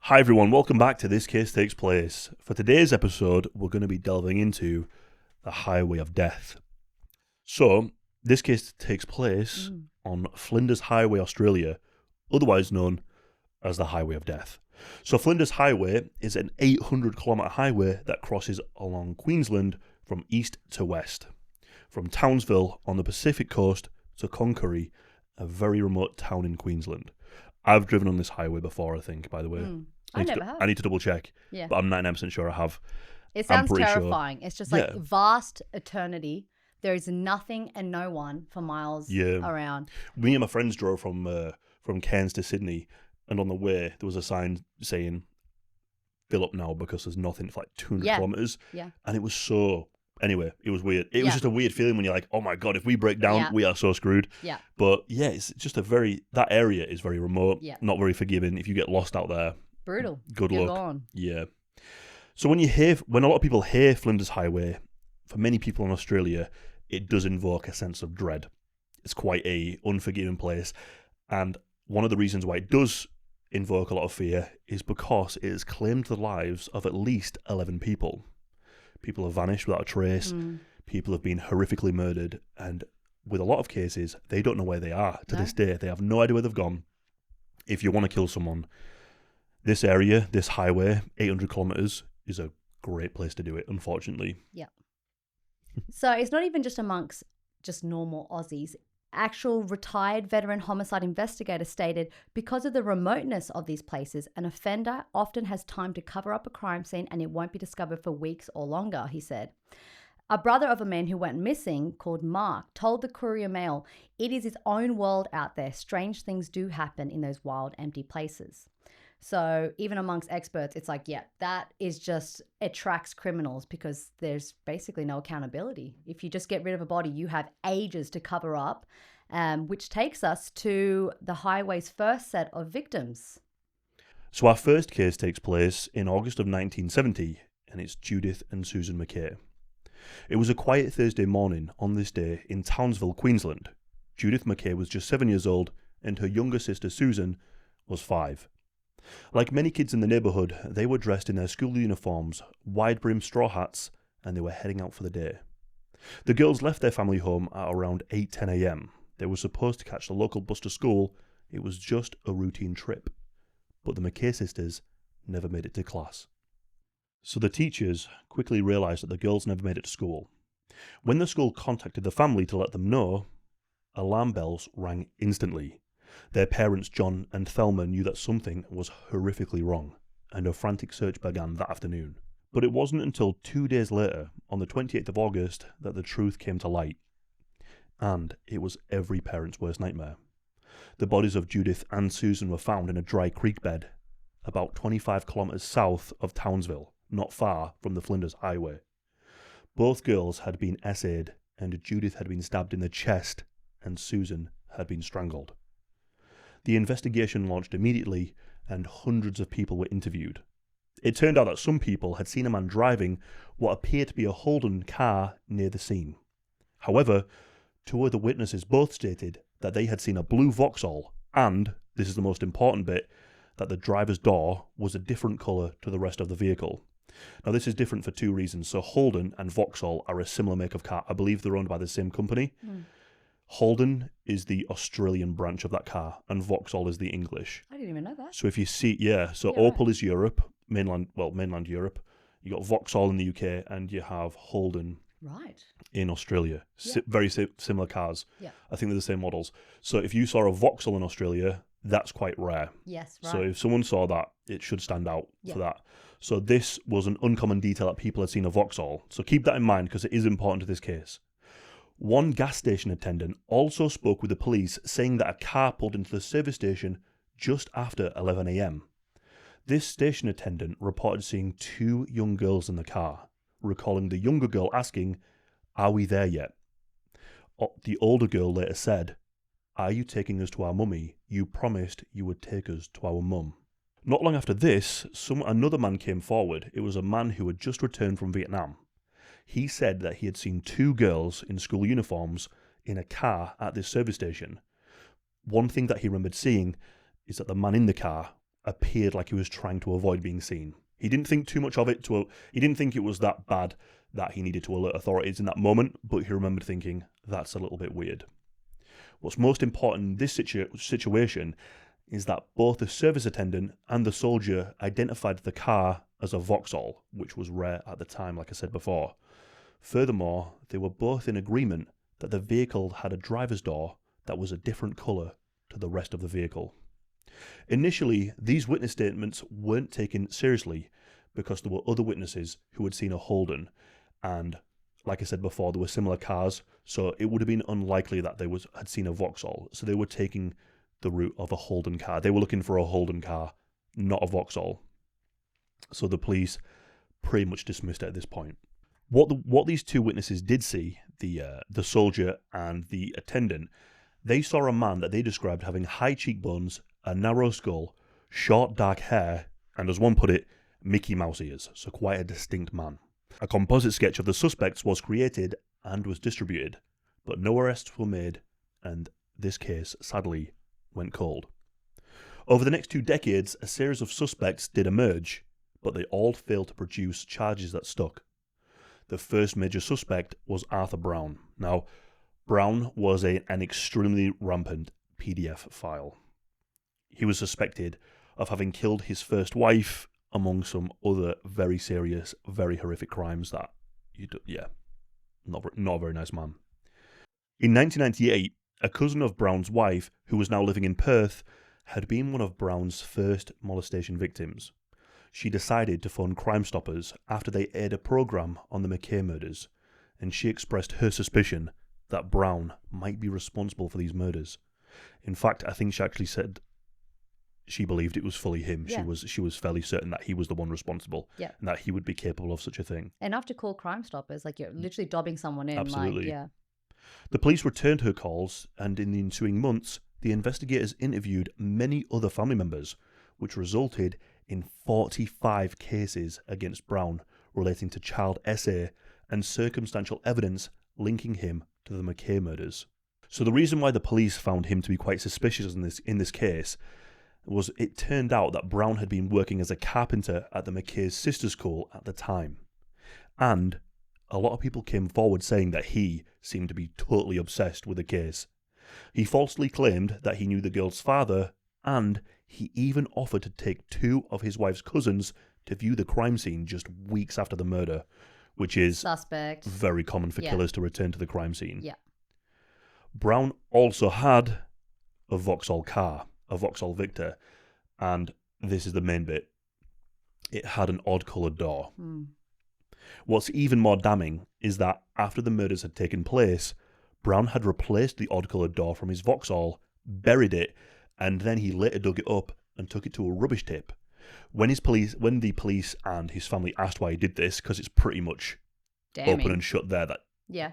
Hi everyone, welcome back to This Case Takes Place. For today's episode, we're going to be delving into the Highway of Death. So, this case takes place on Flinders Highway, Australia, otherwise known as the Highway of Death. So Flinders Highway is an 800-kilometre highway that crosses along Queensland from east to west, from Townsville on the Pacific coast to Conakry, a very remote town in Queensland. I've driven on this highway before, I think, by the way. I never have. I need to double check, Yeah. but I'm 99% sure I have. It sounds pretty sure. terrifying. It's just like vast eternity. There is nothing and no one for miles around. Me and my friends drove from Cairns to Sydney, and on the way there was a sign saying fill up now because there's nothing for like 200 kilometres. Yeah. And it was so... Anyway, it was weird. It was just a weird feeling when you're like, oh my God, if we break down, we are so screwed. Yeah. But yeah, it's just that area is very remote, not very forgiving. If you get lost out there, brutal. Good luck. Gone. Yeah. So when a lot of people hear Flinders Highway, for many people in Australia, it does invoke a sense of dread. It's quite a unforgiving place. And one of the reasons why it does invoke a lot of fear is because it has claimed the lives of at least 11 people. People have vanished without a trace. People have been horrifically murdered. And with a lot of cases, they don't know where they are to this day. They have no idea where they've gone. If you want to kill someone, this area, this highway, 800 kilometres, is a great place to do it, unfortunately. Yeah. So it's not even just amongst just normal Aussies. Actual retired veteran homicide investigator stated because of the remoteness of these places, an offender often has time to cover up a crime scene and it won't be discovered for weeks or longer, he said. A brother of a man who went missing, called Mark, told the Courier Mail, "It is its own world out there. Strange things do happen in those wild, empty places." So even amongst experts, it's like, that is just attracts criminals because there's basically no accountability. If you just get rid of a body, you have ages to cover up, which takes us to the highway's first set of victims. So our first case takes place in August of 1970, and it's Judith and Susan McKay. It was a quiet Thursday morning on this day in Townsville, Queensland. Judith McKay was just 7 years old, and her younger sister Susan was 5. Like many kids in the neighbourhood, they were dressed in their school uniforms, wide-brimmed straw hats, and they were heading out for the day. The girls left their family home at around 8:10 a.m. They were supposed to catch the local bus to school. It was just a routine trip. But the McKay sisters never made it to class. So the teachers quickly realised that the girls never made it to school. When the school contacted the family to let them know, alarm bells rang instantly. Their parents, John and Thelma, knew that something was horrifically wrong, and a frantic search began that afternoon. But it wasn't until 2 days later, on the 28th of August, that the truth came to light. And it was every parent's worst nightmare. The bodies of Judith and Susan were found in a dry creek bed, about 25 kilometres south of Townsville, not far from the Flinders Highway. Both girls had been essayed, and Judith had been stabbed in the chest, and Susan had been strangled. The investigation launched immediately, and hundreds of people were interviewed. It turned out that some people had seen a man driving what appeared to be a Holden car near the scene. However, 2 other witnesses both stated that they had seen a blue Vauxhall, and, this is the most important bit, that the driver's door was a different colour to the rest of the vehicle. Now this is different for 2 reasons. So Holden and Vauxhall are a similar make of car. I believe they're owned by the same company. Holden is the Australian branch of that car, and Vauxhall is the English. I didn't even know that. So if you see, Opel is Europe, mainland Europe. You got Vauxhall in the UK, and you have Holden in Australia. Very similar cars. Yeah. I think they're the same models. So if you saw a Vauxhall in Australia, that's quite rare. Yes, right. So if someone saw that, it should stand out for that. So this was an uncommon detail that people had seen a Vauxhall. So keep that in mind because it is important to this case. One gas station attendant also spoke with the police, saying that a car pulled into the service station just after 11 a.m. This station attendant reported seeing 2 young girls in the car, recalling the younger girl asking, "Are we there yet?" The older girl later said, "Are you taking us to our mummy? You promised you would take us to our mum." Not long after this, another man came forward. It was a man who had just returned from Vietnam. He said that he had seen 2 girls in school uniforms in a car at this service station. One thing that he remembered seeing is that the man in the car appeared like he was trying to avoid being seen. He didn't think too much of it. He didn't think it was that bad that he needed to alert authorities in that moment, but he remembered thinking, that's a little bit weird. What's most important in this situation is that both the service attendant and the soldier identified the car as a Vauxhall, which was rare at the time, like I said before. Furthermore, they were both in agreement that the vehicle had a driver's door that was a different colour to the rest of the vehicle. Initially, these witness statements weren't taken seriously because there were other witnesses who had seen a Holden, and like I said before, there were similar cars, so it would have been unlikely that they had seen a Vauxhall. So they were taking the route of a Holden car. They were looking for a Holden car, not a Vauxhall. So the police pretty much dismissed it at this point. What these two witnesses did see, the soldier and the attendant, they saw a man that they described having high cheekbones, a narrow skull, short dark hair, and as one put it, Mickey Mouse ears, so quite a distinct man. A composite sketch of the suspects was created and was distributed, but no arrests were made, and this case, sadly, went cold. Over the next 2 decades, a series of suspects did emerge, but they all failed to produce charges that stuck. The first major suspect was Arthur Brown. Now, Brown was an extremely rampant PDF file. He was suspected of having killed his first wife, among some other very serious, very horrific crimes that, not a very nice man. In 1998, a cousin of Brown's wife, who was now living in Perth, had been one of Brown's first molestation victims. She decided to phone Crime Stoppers after they aired a programme on the McKay murders, and she expressed her suspicion that Brown might be responsible for these murders. In fact, I think she actually said she believed it was fully him. Yeah. She was fairly certain that he was the one responsible, Yeah. and that he would be capable of such a thing. Enough to call Crime Stoppers, like you're literally dobbing someone in. Absolutely. Like, yeah. The police returned her calls, and in the ensuing months, the investigators interviewed many other family members, which resulted in 45 cases against Brown relating to child SA and circumstantial evidence linking him to the McKay murders. So the reason why the police found him to be quite suspicious in this case was it turned out that Brown had been working as a carpenter at the McKay's sister school at the time. And a lot of people came forward saying that he seemed to be totally obsessed with the case. He falsely claimed that he knew the girl's father, and he even offered to take 2 of his wife's cousins to view the crime scene just weeks after the murder, which is Suspect. very common for Yeah. killers to return to the crime scene. Yeah. Brown also had a Vauxhall car, a Vauxhall Victor, and this is the main bit. It had an odd-coloured door. What's even more damning is that after the murders had taken place, Brown had replaced the odd-coloured door from his Vauxhall, buried it, and then he later dug it up and took it to a rubbish tip. When the police and his family asked why he did this, because it's pretty much open and shut there that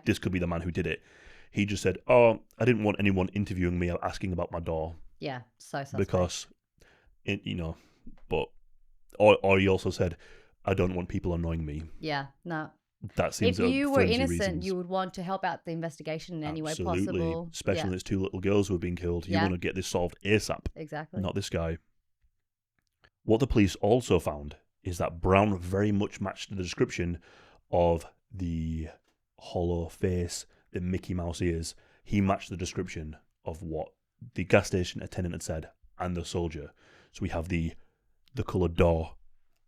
this could be the man who did it, he just said, "Oh, I didn't want anyone interviewing me asking about my door." Yeah, so suspect. Because, or he also said, "I don't want people annoying me." Yeah, no. That seems if you were flimsy innocent, reasons. you would want to help out the investigation in any way Absolutely. possible. Especially when there's 2 little girls who have been killed. You want to get this solved ASAP. Exactly. Not this guy. What the police also found is that Brown very much matched the description of the hollow face, the Mickey Mouse ears. He matched the description of what the gas station attendant had said and the soldier. So we have the coloured door,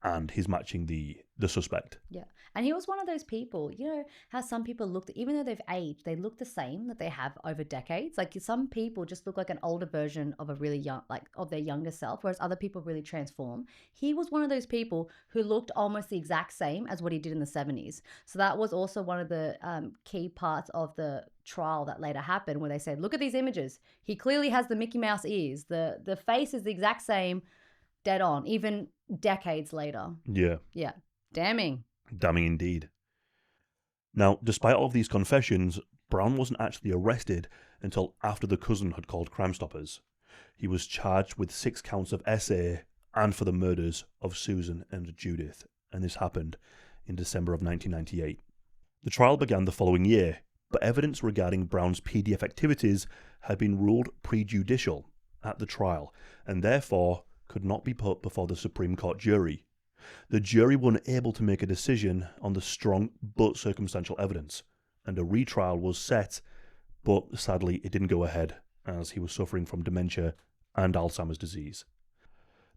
and he's matching the suspect. Yeah. And he was one of those people, you know, how some people look, even though they've aged, they look the same that they have over decades. Like some people just look like an older version of a really young, like of their younger self, whereas other people really transform. He was one of those people who looked almost the exact same as what he did in the 70s. So that was also one of the key parts of the trial that later happened, where they said, look at these images. He clearly has the Mickey Mouse ears. The face is the exact same, dead on, even decades later. Yeah. Yeah. Damning. Damning indeed. Now, despite all of these confessions, Brown wasn't actually arrested until after the cousin had called Crime Stoppers. He was charged with 6 counts of SA and for the murders of Susan and Judith, and this happened in December of 1998. The trial began the following year, but evidence regarding Brown's PDF activities had been ruled prejudicial at the trial, and therefore could not be put before the Supreme Court jury. The jury were unable to make a decision on the strong but circumstantial evidence, and a retrial was set, but sadly it didn't go ahead as he was suffering from dementia and Alzheimer's disease.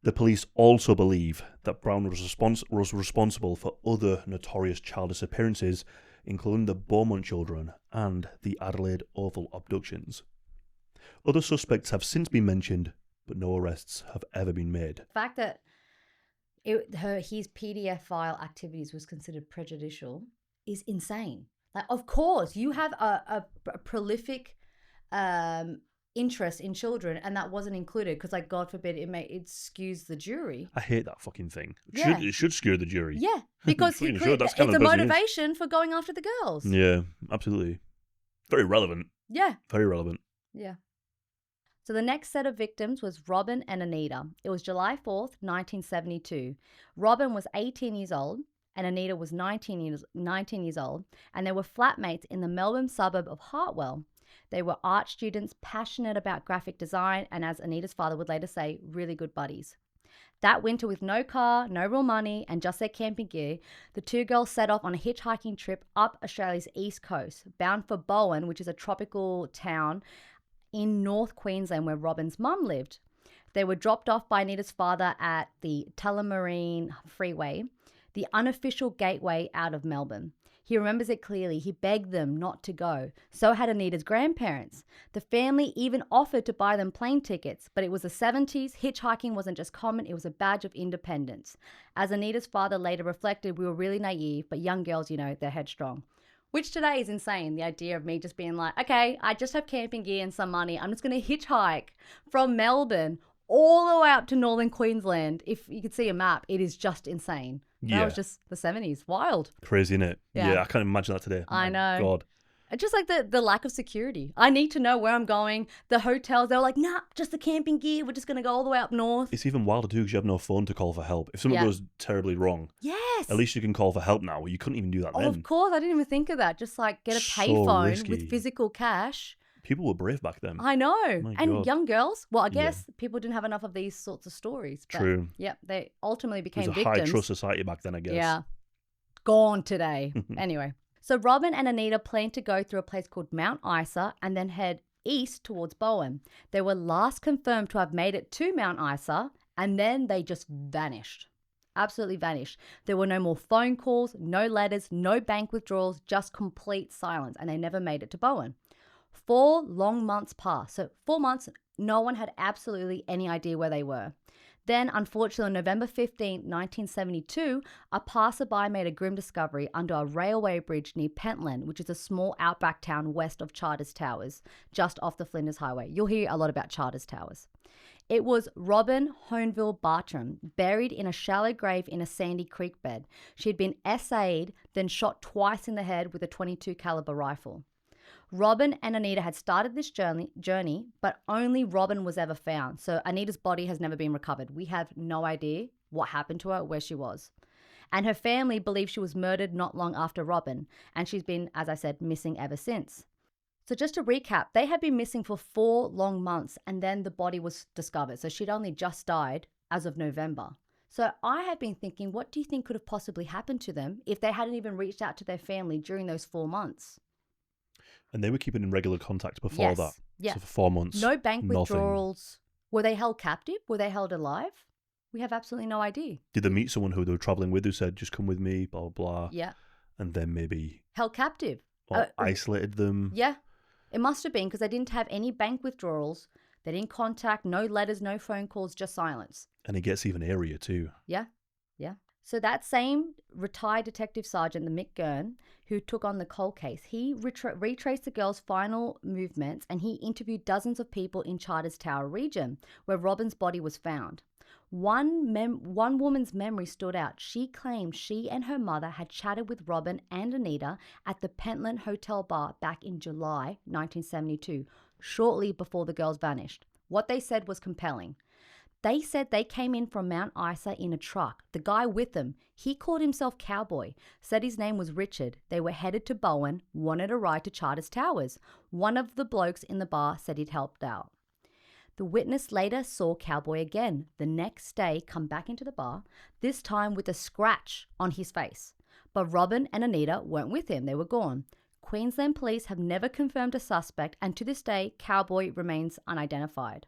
The police also believe that Brown was responsible for other notorious child disappearances, including the Beaumont children and the Adelaide Oval abductions. Other suspects have since been mentioned, but no arrests have ever been made. The fact that his PDF file activities was considered prejudicial is insane. Like, of course, you have a prolific interest in children, and that wasn't included because, like, God forbid, it skews the jury. I hate that fucking thing. Yeah. It should skew the jury. Yeah, because it's a motivation for going after the girls. Yeah, absolutely. Very relevant. Yeah. Very relevant. Yeah. So the next set of victims was Robin and Anita. It was July 4th, 1972. Robin was 18 years old and Anita was 19 years old, and they were flatmates in the Melbourne suburb of Hartwell. They were art students, passionate about graphic design, and as Anita's father would later say, really good buddies. That winter, with no car, no real money, and just their camping gear, the two girls set off on a hitchhiking trip up Australia's east coast, bound for Bowen, which is a tropical town in North Queensland where Robin's mum lived. They were dropped off by Anita's father at the Tullamarine Freeway, the unofficial gateway out of Melbourne. He remembers it clearly. He begged them not to go. So had Anita's grandparents. The family even offered to buy them plane tickets, but it was the 70s. Hitchhiking wasn't just common, it was a badge of independence. As Anita's father later reflected, we were really naive, but young girls, they're headstrong. Which today is insane, the idea of me just being like, okay, I just have camping gear and some money. I'm just going to hitchhike from Melbourne all the way up to northern Queensland. If you could see a map, it is just insane. Yeah. That was just the 70s. Wild. Crazy, innit? Yeah. I can't imagine that today. I know. God. Just like the lack of security. I need to know where I'm going. The hotels, they were like, nah, just the camping gear. We're just going to go all the way up north. It's even wilder too because you have no phone to call for help. If something goes terribly wrong, yes, at least you can call for help now. You couldn't even do that then. Of course, I didn't even think of that. Just like get a payphone with physical cash. People were brave back then. I know. And God. Young girls, well, I guess people didn't have enough of these sorts of stories. But True. Yep, they ultimately became victims. It was a high trust society back then, I guess. Yeah. Gone today. Anyway. So Robin and Anita planned to go through a place called Mount Isa and then head east towards Bowen. They were last confirmed to have made it to Mount Isa, and then they just vanished. Absolutely vanished. There were no more phone calls, no letters, no bank withdrawals, just complete silence, and they never made it to Bowen. 4 long months passed. So 4 months, no one had absolutely any idea where they were. Then, unfortunately, on November 15, 1972, a passerby made a grim discovery under a railway bridge near Pentland, which is a small outback town west of Charters Towers, just off the Flinders Highway. You'll hear a lot about Charters Towers. It was Robin Honeville Bartram, buried in a shallow grave in a sandy creek bed. She had been essayed, then shot twice in the head with a .22 caliber rifle. Robin and Anita had started this journey, but only Robin was ever found. So Anita's body has never been recovered. We have no idea what happened to her, where she was. And her family believe she was murdered not long after Robin, and she's been, as I said, missing ever since. So just to recap, they had been missing for 4 long months, and then the body was discovered. So she'd only just died as of November. So I have been thinking, what do you think could have possibly happened to them if they hadn't even reached out to their family during those 4 months? And they were keeping in regular contact before that. Yeah. So for 4 months. No bank nothing. withdrawals. Were they held captive? Were they held alive? We have absolutely no idea. Did they meet someone who they were travelling with who said, just come with me, blah, blah, blah? Yeah. And then maybe... held captive. Or isolated them. Yeah. It must have been because they didn't have any bank withdrawals. They didn't contact, no letters, no phone calls, just silence. And it gets even airier too. Yeah. Yeah. So that same retired detective sergeant, the Mick Gurn, who took on the cold case, he retraced the girls' final movements and he interviewed dozens of people in Charters Tower region where Robin's body was found. One woman's memory stood out. She claimed she and her mother had chatted with Robin and Anita at the Pentland Hotel bar back in July 1972, shortly before the girls vanished. What they said was compelling. They said they came in from Mount Isa in a truck. The guy with them, he called himself Cowboy, said his name was Richard. They were headed to Bowen, wanted a ride to Charters Towers. One of the blokes in the bar said he'd helped out. The witness later saw Cowboy again the next day come back into the bar, this time with a scratch on his face. But Robin and Anita weren't with him. They were gone. Queensland police have never confirmed a suspect, and to this day, Cowboy remains unidentified.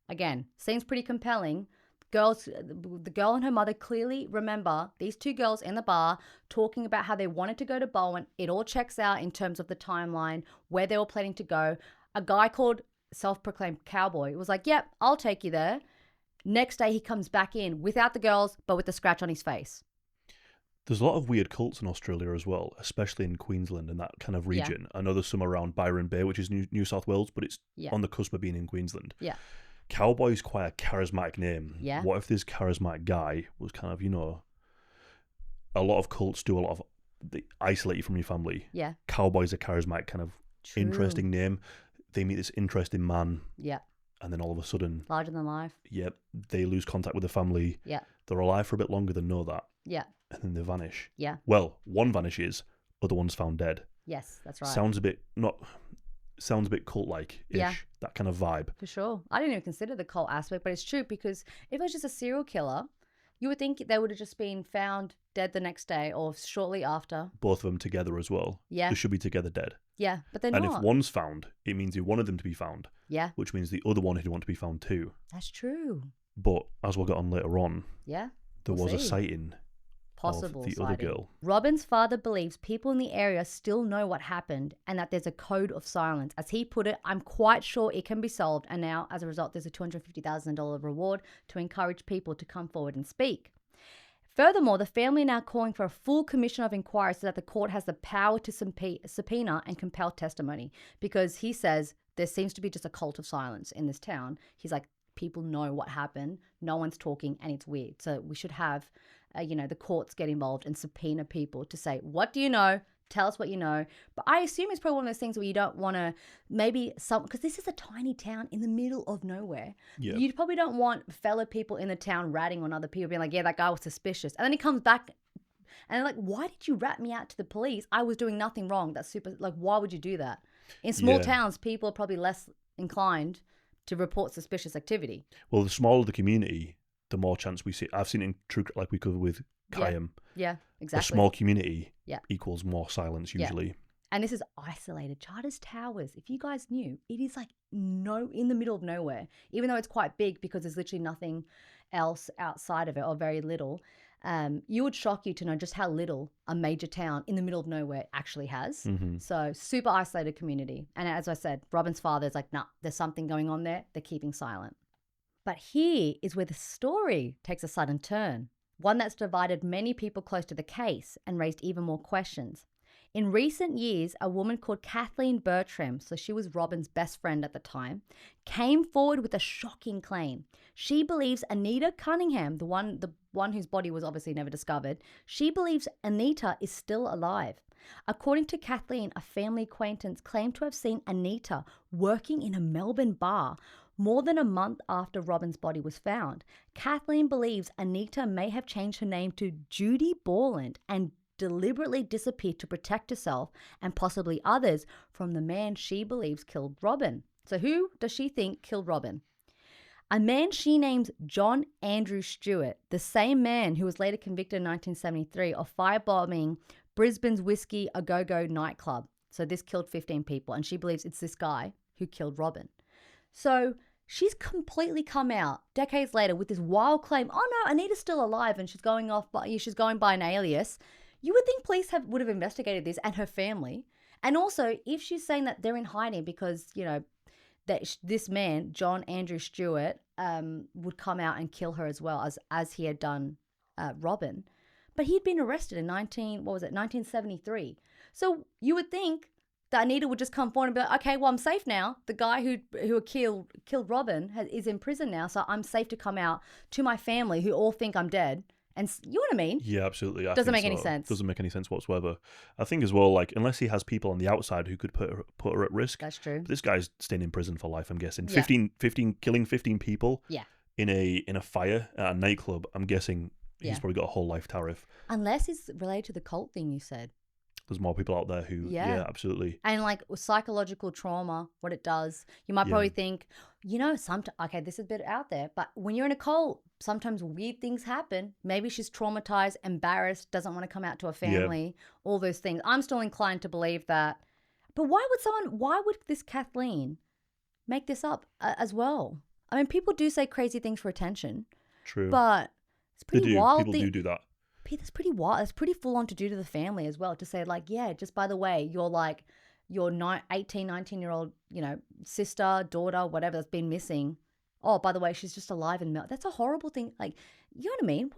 Again, seems pretty compelling. The girl and her mother clearly remember these two girls in the bar talking about how they wanted to go to Bowen. It all checks out in terms of the timeline, where they were planning to go. A guy called self-proclaimed Cowboy was like, yep, I'll take you there. Next day, he comes back in without the girls, but with the scratch on his face. There's a lot of weird cults in Australia as well, especially in Queensland and that kind of region. I know there's some around Byron Bay, which is New South Wales, but it's on the cusp of being in Queensland. Yeah. Cowboy's quite a charismatic name. Yeah. What if this charismatic guy was kind of, a lot of cults do a lot of, they isolate you from your family. Yeah. Cowboy's a charismatic kind of interesting name. They meet this interesting man. Yeah. And then all of a sudden, larger than life. Yep. They lose contact with the family. Yeah. They're alive for a bit longer than know that. Yeah. And then they vanish. Yeah. Well, one vanishes, other one's found dead. Yes, that's right. Sounds a bit cult-like-ish. Yeah. That kind of vibe. For sure. I didn't even consider the cult aspect, but it's true because if it was just a serial killer, you would think they would have just been found dead the next day or shortly after. Both of them together as well. Yeah. They should be together dead. Yeah, but they're and not. if one's found, it means he wanted them to be found. Yeah. Which means the other one he'd want to be found too. That's true. But as we'll get on later on, yeah, there was a sighting possible of the sighting. other girl. Robin's father believes people in the area still know what happened and that there's a code of silence. As he put it, I'm quite sure it can be solved, and now, as a result, there's a $250,000 reward to encourage people to come forward and speak. Furthermore, the family are now calling for a full commission of inquiry so that the court has the power to subpoena and compel testimony, because he says there seems to be just a cult of silence in this town. He's like, people know what happened, no one's talking, and it's weird. So we should have the courts get involved and subpoena people to say, what do you know? Tell us what you know. But I assume it's probably one of those things where you don't want to, because this is a tiny town in the middle of nowhere. Yeah. You probably don't want fellow people in the town ratting on other people, being like, yeah, that guy was suspicious. And then he comes back and they're like, why did you rat me out to the police? I was doing nothing wrong. That's super, why would you do that? In small towns, people are probably less inclined to report suspicious activity. Well, the smaller the community, the more chance we see. I've seen it in true, like we covered with Kayam. Yeah, exactly. A small community equals more silence usually. Yeah. And this is isolated. Charters Towers, if you guys knew, it is in the middle of nowhere, even though it's quite big because there's literally nothing else outside of it, or very little. You would shock you to know just how little a major town in the middle of nowhere actually has. Mm-hmm. So super isolated community. And as I said, Robin's father is like, nah, there's something going on there. They're keeping silent. But here is where the story takes a sudden turn, one that's divided many people close to the case and raised even more questions. In recent years, a woman called Kathleen Bertram, so she was Robin's best friend at the time, came forward with a shocking claim. She believes Anita Cunningham, the one whose body was obviously never discovered, she believes Anita is still alive. According to Kathleen, a family acquaintance claimed to have seen Anita working in a Melbourne bar more than a month after Robin's body was found. Kathleen believes Anita may have changed her name to Judy Borland and deliberately disappeared to protect herself and possibly others from the man she believes killed Robin. So who does she think killed Robin? A man she names John Andrew Stewart, the same man who was later convicted in 1973 of firebombing Brisbane's Whiskey A Go-Go nightclub. So this killed 15 people, and she believes it's this guy who killed Robin. So she's completely come out decades later with this wild claim, oh no, Anita's still alive and she's going by an alias. You would think police would have investigated this, and her family. And also, if she's saying that they're in hiding because, that this man, John Andrew Stewart, would come out and kill her as well as he had done Robin. But he'd been arrested in 1973. So you would think that Anita would just come forward and be like, okay, well, I'm safe now. The guy who killed Robin is in prison now, so I'm safe to come out to my family who all think I'm dead. And you know what I mean? Yeah, absolutely. Doesn't make any sense. Doesn't make any sense whatsoever. I think as well, unless he has people on the outside who could put her at risk. That's true. This guy's staying in prison for life, I'm guessing. Yeah. 15 killing 15 people. Yeah. In a fire at a nightclub. I'm guessing he's probably got a whole life tariff. Unless it's related to the cult thing you said. There's more people out there who, Yeah. absolutely. And like psychological trauma, what it does, you might Yeah. probably think, okay, this is a bit out there, but when you're in a cult, sometimes weird things happen. Maybe she's traumatized, embarrassed, doesn't want to come out to her family, all those things. I'm still inclined to believe that. But why would this Kathleen make this up as well? I mean, people do say crazy things for attention, True. but it's They pretty do. wild. People do that. That's pretty wild. It's pretty full on to do to the family as well. To say like, yeah, just by the way, you're like your 18, 19-year-old, sister, daughter, whatever that's been missing. Oh, by the way, she's just alive and that's a horrible thing. Like, you know what I mean?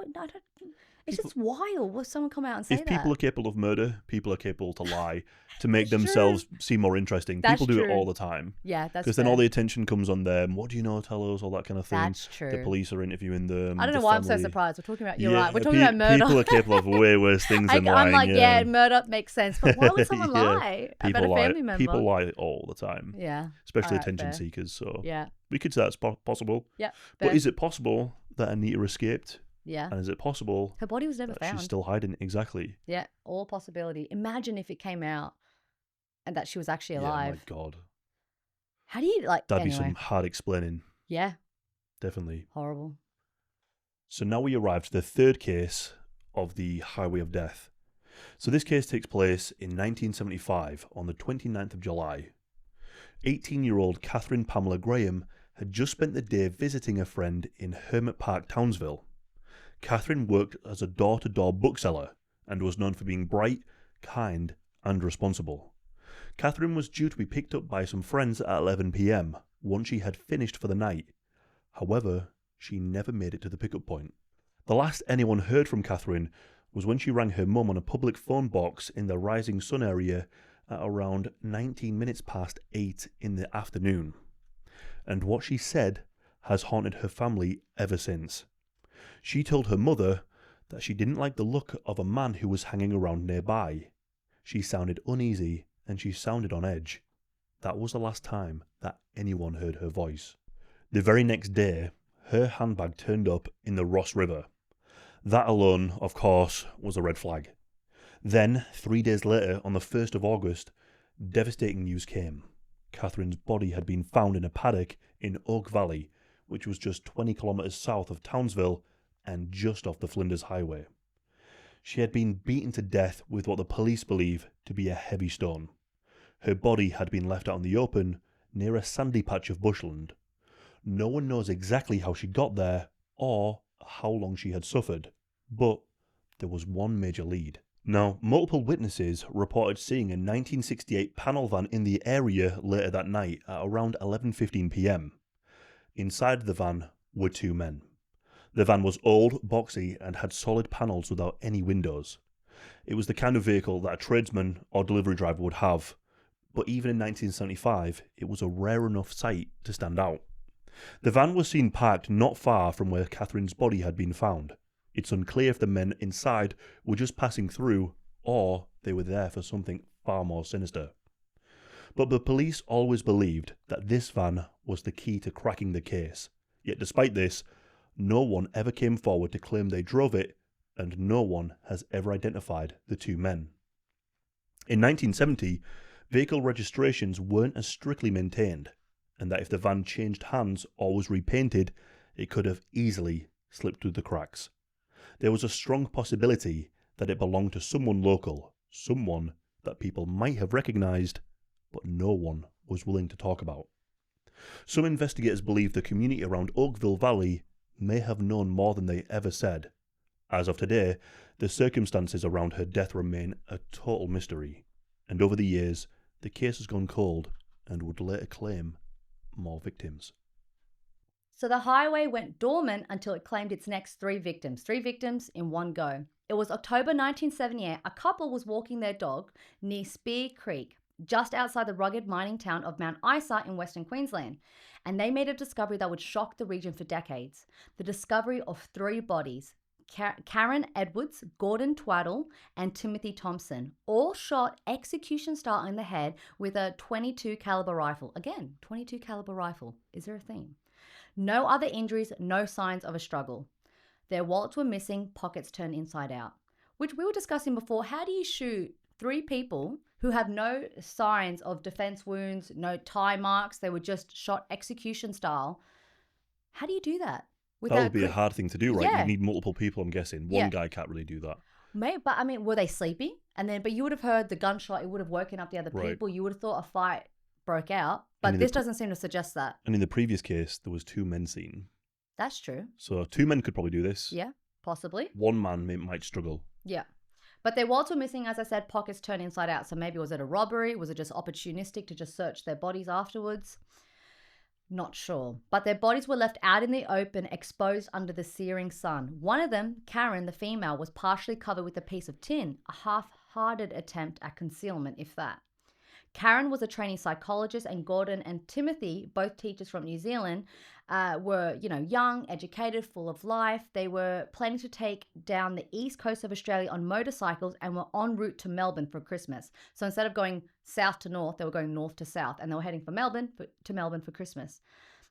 It's just wild. Will someone come out and say If people that? are capable of murder, people are capable to lie to make That's themselves true. seem more interesting. That's People do it true. all the time. Yeah, that's Because then all fair. the attention comes on them. What do you know? Tell us, all that kind of thing. That's true. The police are interviewing them. I don't know the why I'm so family. surprised. We're talking about, you're right. We're talking about murder. People are capable of way worse things than lying. I'm like, yeah, murder makes sense. But why would someone Yeah. lie about People a lie. family member? People lie all the time. Yeah. Especially Alright, attention fair. seekers. So Yeah. we could say that's possible. Yeah. But fair. is it possible that Anita escaped? Yeah. And is it possible Her body was never that found. she's still hiding? Exactly. Yeah, all possibility. Imagine if it came out and that she was actually Yeah, alive. my God. How do you That'd be anyway. some hard explaining. Yeah, Definitely. horrible. So now we arrive to the third case of the Highway of Death. So this case takes place in 1975 on the 29th of July. 18-year-old Catherine Pamela Graham had just spent the day visiting a friend in Hermit Park, Townsville. Catherine worked as a door-to-door bookseller and was known for being bright, kind, and responsible. Catherine was due to be picked up by some friends at 11 p.m. once she had finished for the night. However, she never made it to the pickup point. The last anyone heard from Catherine was when she rang her mum on a public phone box in the Rising Sun area at around 19 minutes past 8 in the afternoon. And what she said has haunted her family ever since. She told her mother that she didn't like the look of a man who was hanging around nearby. She sounded uneasy and she sounded on edge. That was the last time that anyone heard her voice. The very next day, her handbag turned up in the Ross River. That alone, of course, was a red flag. Then, 3 days later, on the 1st of August, devastating news came. Catherine's body had been found in a paddock in Oak Valley, which was just 20 kilometres south of Townsville and just off the Flinders Highway. She had been beaten to death with what the police believe to be a heavy stone. Her body had been left out in the open near a sandy patch of bushland. No one knows exactly how she got there or how long she had suffered, but there was one major lead. Now, multiple witnesses reported seeing a 1968 panel van in the area later that night at around 11:15 p.m. Inside the van were two men. The van was old, boxy, and had solid panels without any windows. It was the kind of vehicle that a tradesman or delivery driver would have, but even in 1975, it was a rare enough sight to stand out. The van was seen parked not far from where Catherine's body had been found. It's unclear if the men inside were just passing through or they were there for something far more sinister. But the police always believed that this van was the key to cracking the case. Yet despite this, no one ever came forward to claim they drove it, and no one has ever identified the two men. In 1970, vehicle registrations weren't as strictly maintained, and that if the van changed hands or was repainted, it could have easily slipped through the cracks. There was a strong possibility that it belonged to someone local, someone that people might have recognised, but no one was willing to talk about. Some investigators believe the community around Oakville Valley may have known more than they ever said. As of today, the circumstances around her death remain a total mystery, and over the years, the case has gone cold and would later claim more victims. So the highway went dormant until it claimed its next three victims in one go. It was October 1978. A couple was walking their dog near Spear Creek, just outside the rugged mining town of Mount Isa in Western Queensland, and they made a discovery that would shock the region for decades. The discovery of three bodies, Karen Edwards, Gordon Twaddle, and Timothy Thompson, all shot execution style in the head with a .22 caliber rifle. Again, .22 caliber rifle. Is there a theme? No other injuries, no signs of a struggle. Their wallets were missing, pockets turned inside out. Which we were discussing before. How do you shoot 3 people who have no signs of defense wounds, no tie marks. They were just shot execution style. How do you do that? That would be a hard thing to do, right? Yeah. You need multiple people, I'm guessing. One Yeah. guy can't really do that. Maybe, but I mean, were they sleeping? But you would have heard the gunshot. It would have woken up the other Right. people. You would have thought a fight broke out. But in this doesn't seem to suggest that. And in the previous case, there was 2 men seen. That's true. So 2 men could probably do this. Yeah, possibly. 1 man might struggle. Yeah. But their wallets were missing, as I said, pockets turned inside out. So maybe was it a robbery? Was it just opportunistic to just search their bodies afterwards? Not sure. But their bodies were left out in the open, exposed under the searing sun. One of them, Karen, the female, was partially covered with a piece of tin, a half-hearted attempt at concealment, if that. Karen was a trainee psychologist, and Gordon and Timothy, both teachers from New Zealand, were, young, educated, full of life. They were planning to take down the east coast of Australia on motorcycles and were en route to Melbourne for Christmas. So instead of going south to north, they were going north to south, and they were heading to Melbourne for Christmas.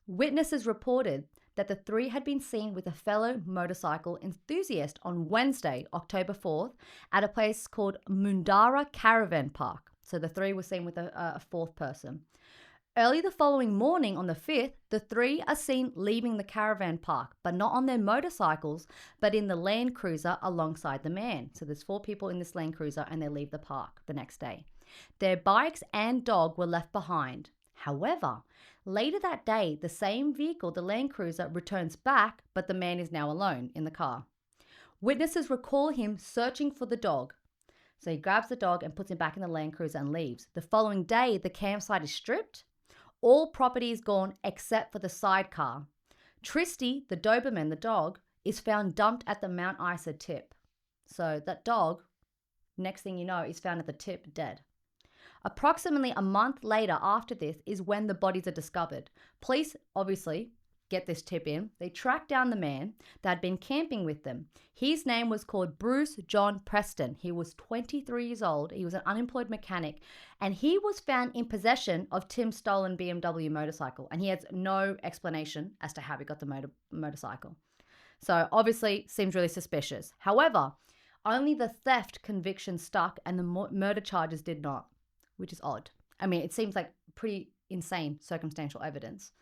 Witnesses reported that the 3 had been seen with a fellow motorcycle enthusiast on Wednesday, October 4th, at a place called Mundara Caravan Park. So the 3 were seen with a 4th person. Early the following morning on the 5th, the 3 are seen leaving the caravan park, but not on their motorcycles, but in the Land Cruiser alongside the man. So there's 4 people in this Land Cruiser, and they leave the park the next day. Their bikes and dog were left behind. However, later that day, the same vehicle, the Land Cruiser, returns back, but the man is now alone in the car. Witnesses recall him searching for the dog. So he grabs the dog and puts him back in the Land Cruiser and leaves. The following day, the campsite is stripped. All property is gone except for the sidecar. Tristy, the Doberman, the dog, is found dumped at the Mount Isa tip. So that dog, next thing you know, is found at the tip dead. Approximately a month later after this is when the bodies are discovered. Police obviously get this tip in. They track down the man that had been camping with them. His name was called Bruce John Preston. He was 23 years old. He was an unemployed mechanic, and he was found in possession of Tim's stolen BMW motorcycle, and he has no explanation as to how he got the motorcycle. So obviously seems really suspicious. However, only the theft conviction stuck and the murder charges did not, which is odd. I mean, it seems like pretty insane circumstantial evidence.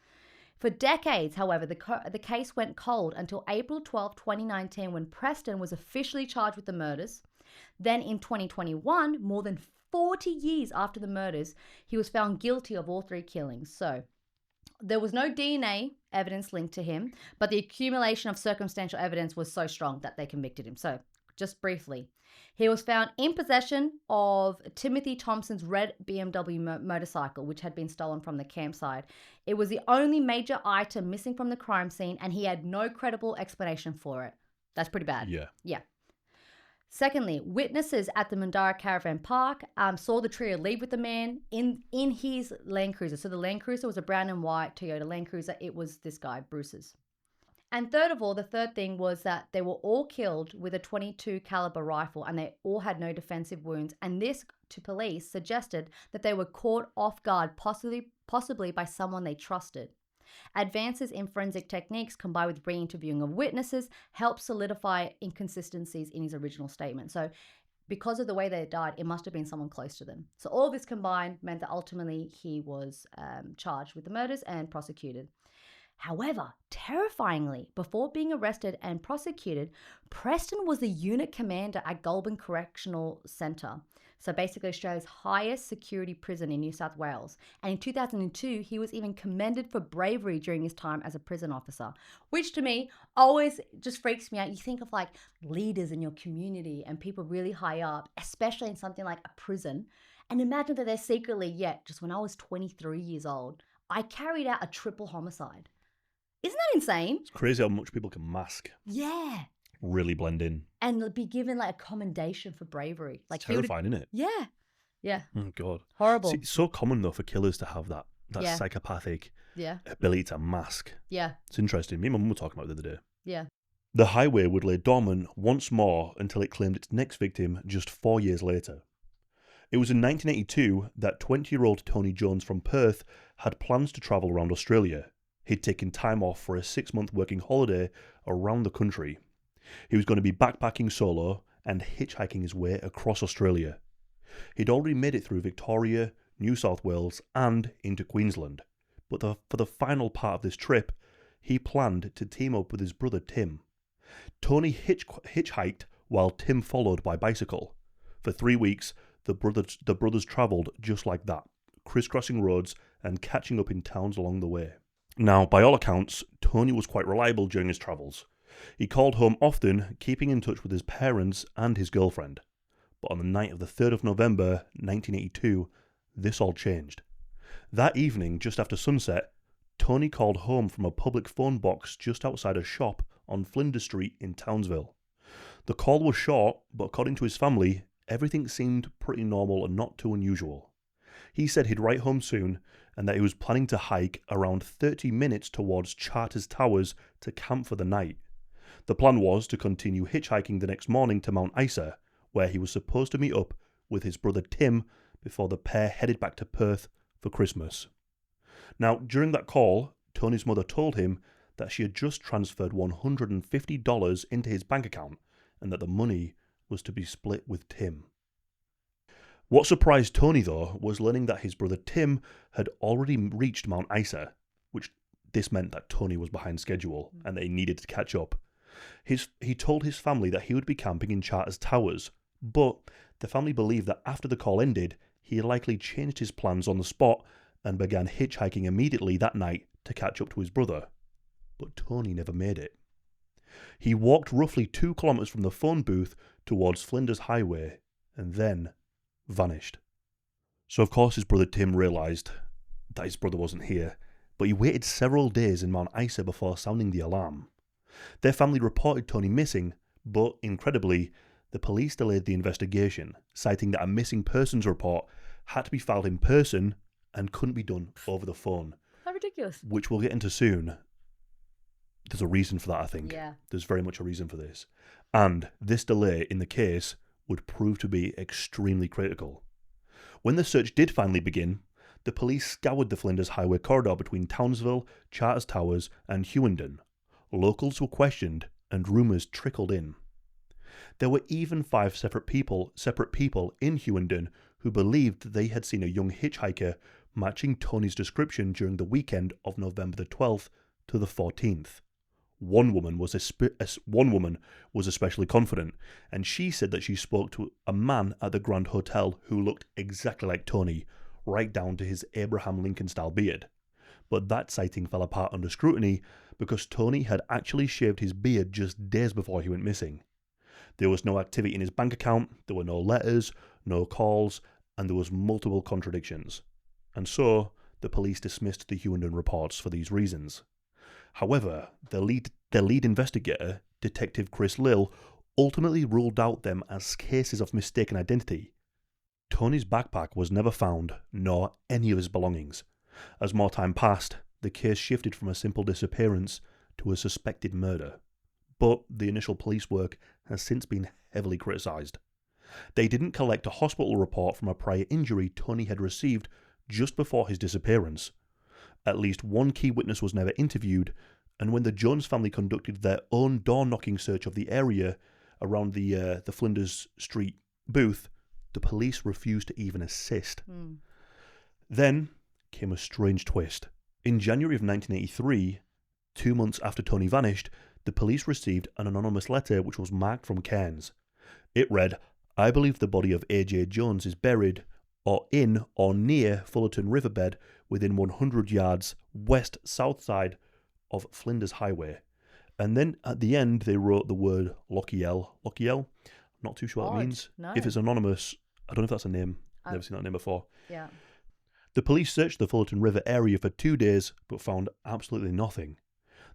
For decades, however, the case went cold until April 12, 2019, when Preston was officially charged with the murders. Then in 2021, more than 40 years after the murders, he was found guilty of all 3 killings. So there was no DNA evidence linked to him, but the accumulation of circumstantial evidence was so strong that they convicted him. So just briefly, he was found in possession of Timothy Thompson's red BMW motorcycle, which had been stolen from the campsite. It was the only major item missing from the crime scene, and he had no credible explanation for it. That's pretty bad. Yeah. Secondly, witnesses at the Mundara Caravan Park saw the trio leave with the man in his Land Cruiser. So the Land Cruiser was a brown and white Toyota Land Cruiser. It was this guy, Bruce's. And third of all, the third thing was that they were all killed with a .22 caliber rifle, and they all had no defensive wounds. And this, to police, suggested that they were caught off guard, possibly by someone they trusted. Advances in forensic techniques combined with re-interviewing of witnesses helped solidify inconsistencies in his original statement. So because of the way they died, it must have been someone close to them. So all of this combined meant that ultimately he was charged with the murders and prosecuted. However, terrifyingly, before being arrested and prosecuted, Preston was the unit commander at Goulburn Correctional Centre. So basically Australia's highest security prison in New South Wales. And in 2002, he was even commended for bravery during his time as a prison officer, which to me always just freaks me out. You think of like leaders in your community and people really high up, especially in something like a prison. And imagine that they're secretly, just when I was 23 years old, I carried out a triple homicide. Isn't that insane? It's crazy how much people can mask. Yeah. Really blend in. And be given like a commendation for bravery. Like it's terrifying, isn't it? Yeah. Yeah. Oh, God. Horrible. See, it's so common, though, for killers to have that psychopathic ability to mask. Yeah. It's interesting. Me and my mum were talking about it the other day. Yeah. The highway would lay dormant once more until it claimed its next victim just 4 years later. It was in 1982 that 20-year-old Tony Jones from Perth had plans to travel around Australia. He'd taken time off for a 6-month working holiday around the country. He was going to be backpacking solo and hitchhiking his way across Australia. He'd already made it through Victoria, New South Wales, and into Queensland. But for the final part of this trip, he planned to team up with his brother Tim. Tony hitchhiked while Tim followed by bicycle. For 3 weeks, the brothers travelled just like that, crisscrossing roads and catching up in towns along the way. Now, by all accounts, Tony was quite reliable during his travels. He called home often, keeping in touch with his parents and his girlfriend. But on the night of the 3rd of November, 1982, this all changed. That evening, just after sunset, Tony called home from a public phone box just outside a shop on Flinders Street in Townsville. The call was short, but according to his family, everything seemed pretty normal and not too unusual. He said he'd write home soon and that he was planning to hike around 30 minutes towards Charters Towers to camp for the night. The plan was to continue hitchhiking the next morning to Mount Isa, where he was supposed to meet up with his brother Tim before the pair headed back to Perth for Christmas. Now, during that call, Tony's mother told him that she had just transferred $150 into his bank account and that the money was to be split with Tim. What surprised Tony, though, was learning that his brother Tim had already reached Mount Isa, which this meant that Tony was behind schedule and they needed to catch up. He told his family that he would be camping in Charters Towers, but the family believed that after the call ended, he likely changed his plans on the spot and began hitchhiking immediately that night to catch up to his brother. But Tony never made it. He walked roughly 2 kilometres from the phone booth towards Flinders Highway and then vanished. So of course his brother Tim realised that his brother wasn't here, but he waited several days in Mount Isa before sounding the alarm. Their family reported Tony missing, but incredibly, the police delayed the investigation, citing that a missing persons report had to be filed in person and couldn't be done over the phone. How ridiculous. Which we'll get into soon. There's a reason for that, I think. Yeah. There's very much a reason for this. And this delay in the case would prove to be extremely critical. When the search did finally begin, the police scoured the Flinders Highway corridor between Townsville, Charters Towers and Hughenden. Locals were questioned and rumours trickled in. There were even 5 separate people in Hughenden who believed that they had seen a young hitchhiker matching Tony's description during the weekend of November the 12th to the 14th. One woman was especially confident, and she said that she spoke to a man at the Grand Hotel who looked exactly like Tony, right down to his Abraham Lincoln-style beard. But that sighting fell apart under scrutiny because Tony had actually shaved his beard just days before he went missing. There was no activity in his bank account, there were no letters, no calls, and there was multiple contradictions. And so, the police dismissed the Hughenden reports for these reasons. However, their lead investigator, Detective Chris Lill, ultimately ruled out them as cases of mistaken identity. Tony's backpack was never found, nor any of his belongings. As more time passed, the case shifted from a simple disappearance to a suspected murder. But the initial police work has since been heavily criticised. They didn't collect a hospital report from a prior injury Tony had received just before his disappearance. At least one key witness was never interviewed, and when the Jones family conducted their own door-knocking search of the area around the Flinders Street booth, the police refused to even assist. Then came a strange twist. In January of 1983, 2 months after Tony vanished, the police received an anonymous letter which was marked from Cairns. It read, "I believe the body of A.J. Jones is buried or in or near Fullerton Riverbed within 100 yards west-south side of Flinders Highway." And then at the end they wrote the word Lochiel. Lochiel? Not too sure what it means. No. If it's anonymous, I don't know if that's a name. I've never seen that name before. Yeah. The police searched the Fullerton River area for 2 days but found absolutely nothing.